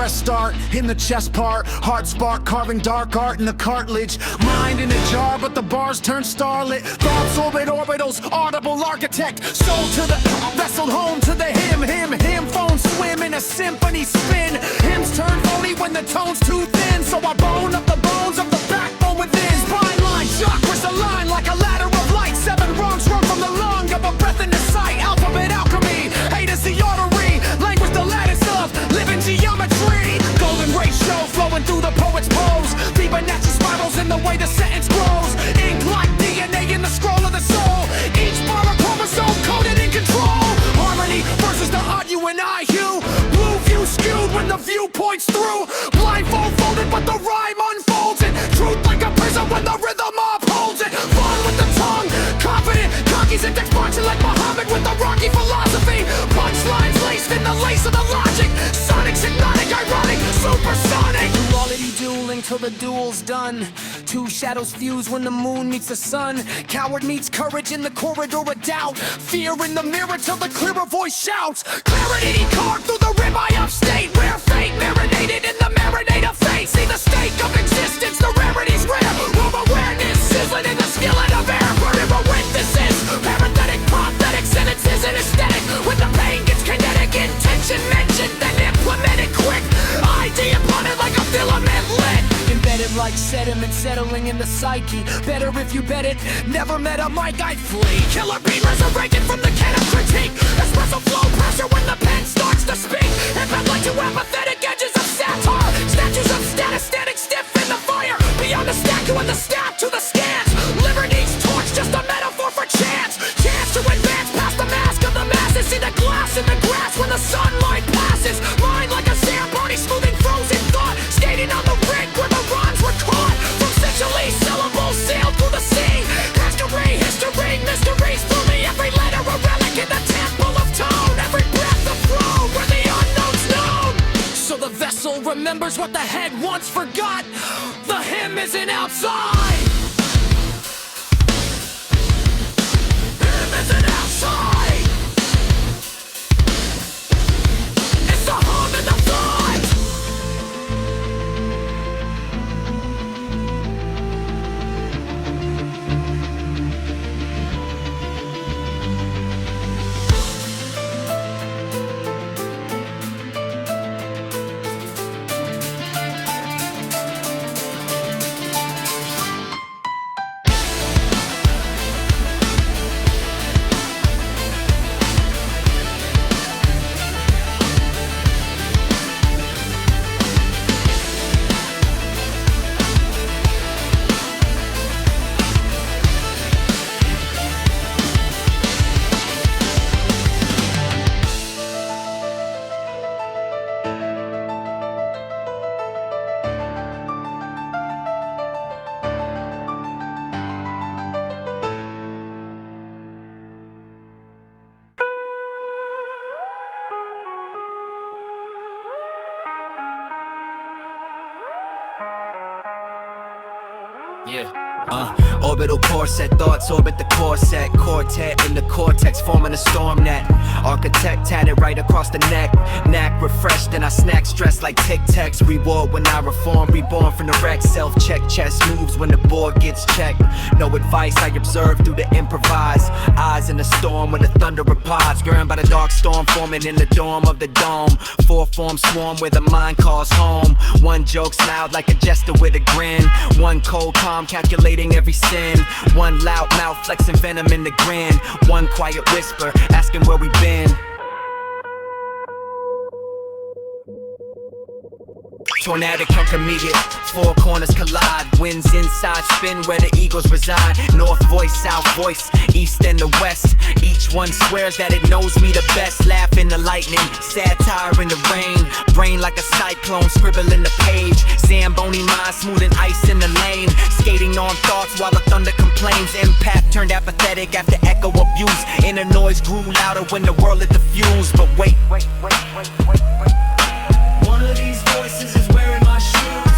Press start in the chest part, heart spark, carving dark art in the cartilage. Mind in a jar, but the bars turn starlit. Thoughts orbit orbitals, audible architect. Soul to the vessel, home to the hymn. Phones swim in a symphony spin. Hymns turn phony when the tone's too thin. So I bone up the bones of the backbone within. Spine line, chakras align like a ladder of light. 7 rungs run from the lung of a breath in the sight. Alphabet alchemy, hate is the artery. Language the lattice of living geometry. Golden ratio flowing through the poet's pose. Fibonacci spirals in the way the sentence grows. Ink like DNA in the scroll of the soul. Each bar a chromosome coded in control. Harmony versus the odd you and I hue. Blue view skewed when the view points through. Blindfold folded but the rhyme unfolds it. Truth like a prism when the rhythm upholds it. Fun with the tongue, confident. Cockies and decks marching like Muhammad with the Rocky philosophy. Punchlines laced in the lace of the logic. Sonic, hypnotic, ironic, supersonic. Duality dueling till the duel's done. 2 shadows fuse when the moon meets the sun. Coward meets courage in the corridor of doubt. Fear in the mirror till the clearer voice shouts. Clarity carved through the ribeye upstate. Rare fate marinated in the marinade of fate. See the stake of existence, the rarity's rare. Room awareness sizzling in the skillet of air. Forever witnesses, parenthetic, prosthetic sentences and aesthetic. When the pain gets kinetic, intention mentioned, then implemented quick. ID upon it like a filament lit. Embedded like sediment settling in the psyche. Better if you bet it, never met a mic I'd flee. Killer beat resurrected from the can of critique. Espresso flow pressure when the pen starts to speak. Impact like 2 apathetic edges of satire. Statues of status standing stiff in the fire. Beyond the statue and the staff to the scans. Liberty's torch just a metaphor for chance. Chance to advance past the mask of the masses. See the glass in the grass when the sunlight passes. Mind like a Zamboni smoothing frozen thought. Skating on the rig where the rhymes were caught. From essentially syllables sailed through the sea. History, mysteries through me. Every letter a relic in the temple of tone. Every breath a flow where the unknown's known. So the vessel remembers what the head once forgot. The hymn isn't outside. Hymn isn't outside. It's the hum and the thought. Orbital corset, thoughts orbit the corset. Quartet in the cortex, forming a storm net. Architect tatted right across the neck. Knack refreshed and I snack stressed like Tic Tacs. Reward when I reform, reborn from the wreck. Self-check, chest moves when the board gets checked. No advice, I observe through the improvise. Eyes in the storm when the thunder replies. Gurned by the dark storm forming in the dorm of the dome. 4-form swarm where the mind calls home. One joke smiled like a jester with a grin. One cold calm calculating every sin. One loud mouth flexing venom in the grin. One quiet whisper asking where we been. Tornadic intermediate, 4 corners collide. Winds inside spin where the eagles reside. North voice, south voice, east and the west. Each one swears that it knows me the best. Laugh in the lightning, satire in the rain. Brain like a cyclone, scribble in the page. Zamboni mind, smoothing ice in the lane. Skating on thoughts while the thunder complains. Impact turned apathetic after echo abuse. Inner noise grew louder when the world lit the fuse. But wait. One of these voices is wearing my shoes.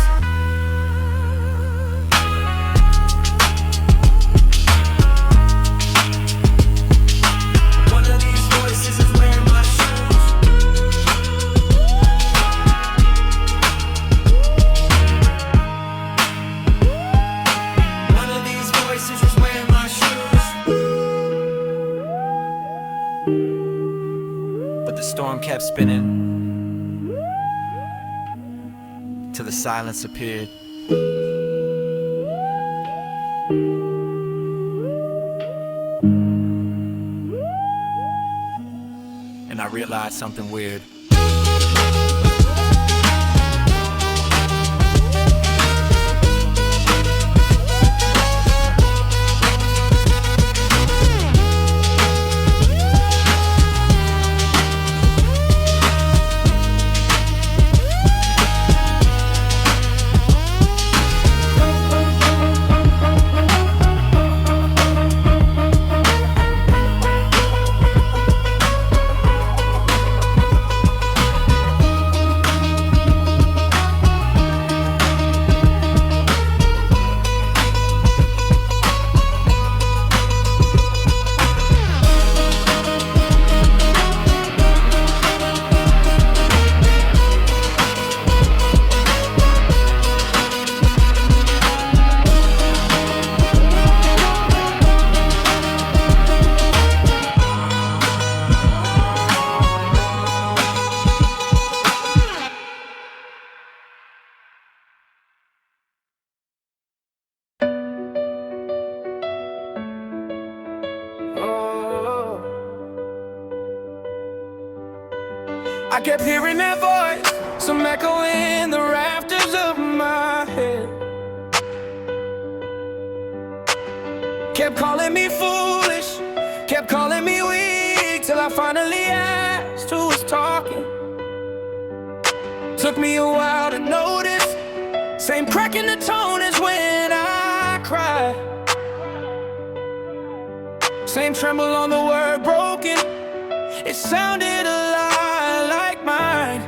One of these voices is wearing my shoes. storm kept spinning, till the silence appeared. And I realized something weird. I kept hearing that voice, some echo in the rafters of my head. Kept calling me foolish, kept calling me weak, till I finally asked who was talking. Took me a while to notice, same crack in the tone as when I cried. Same tremble on the word broken, it sounded a lot like mine.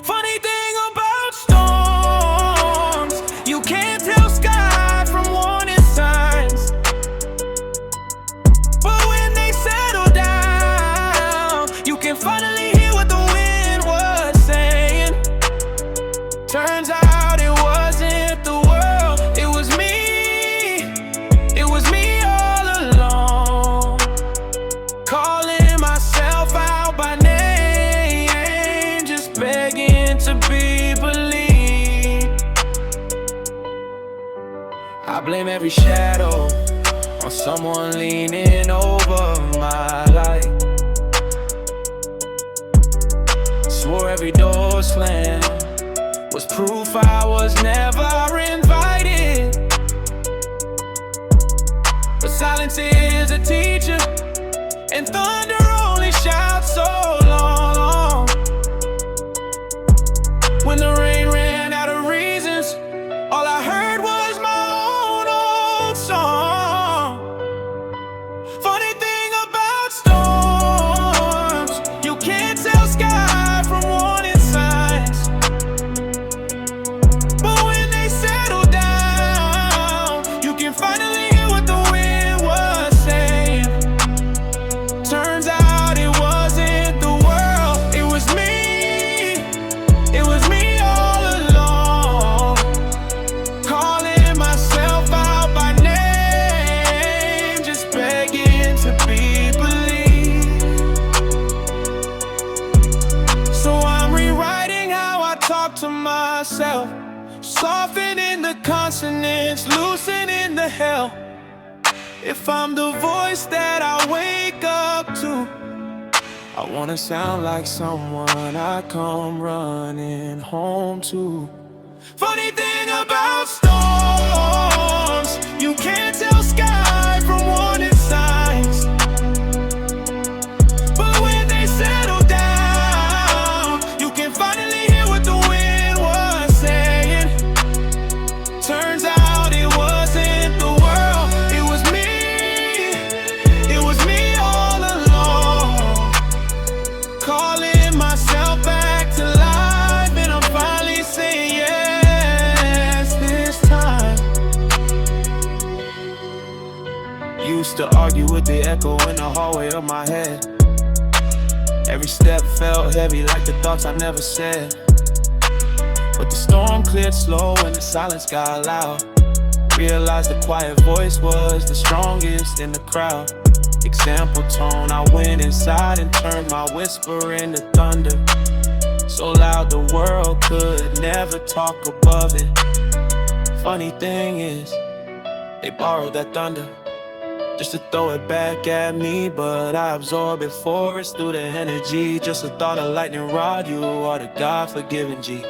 Funny thing about storms, you can't tell sky from warning signs. But when they settle down, you can finally hear what the wind was saying. Turns out it wasn't the world, it was me. It was me all along, calling myself out by name, just begging to be believed. I blame every shadow on someone leaning over my life. Swore every door slammed was proof I was never invited. But silence is a teacher, and thunder only shouts so long. When the rain ran out of reasons, all I heard was my own old song. Funny thing about storms, you can't tell sky from warning signs. But when they settle down, you can finally hear what the wind was saying. Turns out it wasn't the world, it was me. It was me all along, calling myself out by name, just begging to be believed. So I'm rewriting how I talk to myself, softening the consonants, loosening the hell. If I'm the voice that I wake up to, I wanna sound like someone I come running home to. Funny thing about storms, you can't tell sky from warning signs. But when they settle down, you can finally hear what the wind was saying. Turns out it wasn't the world, it was me. It was me all along, calling myself back to life, and I'm finally saying yes this time. Used to argue with the echo in the hallway of my head. Every step felt heavy like the thoughts I never said. But the storm cleared slow and the silence got loud. Realized the quiet voice was the strongest in the crowd. Example tone, I went inside and turned my whisper into thunder. So loud the world could never talk above it. Funny thing is, they borrowed that thunder just to throw it back at me, but I absorb it forest through the energy. Just a thought of lightning rod, you are the God-forgiven G.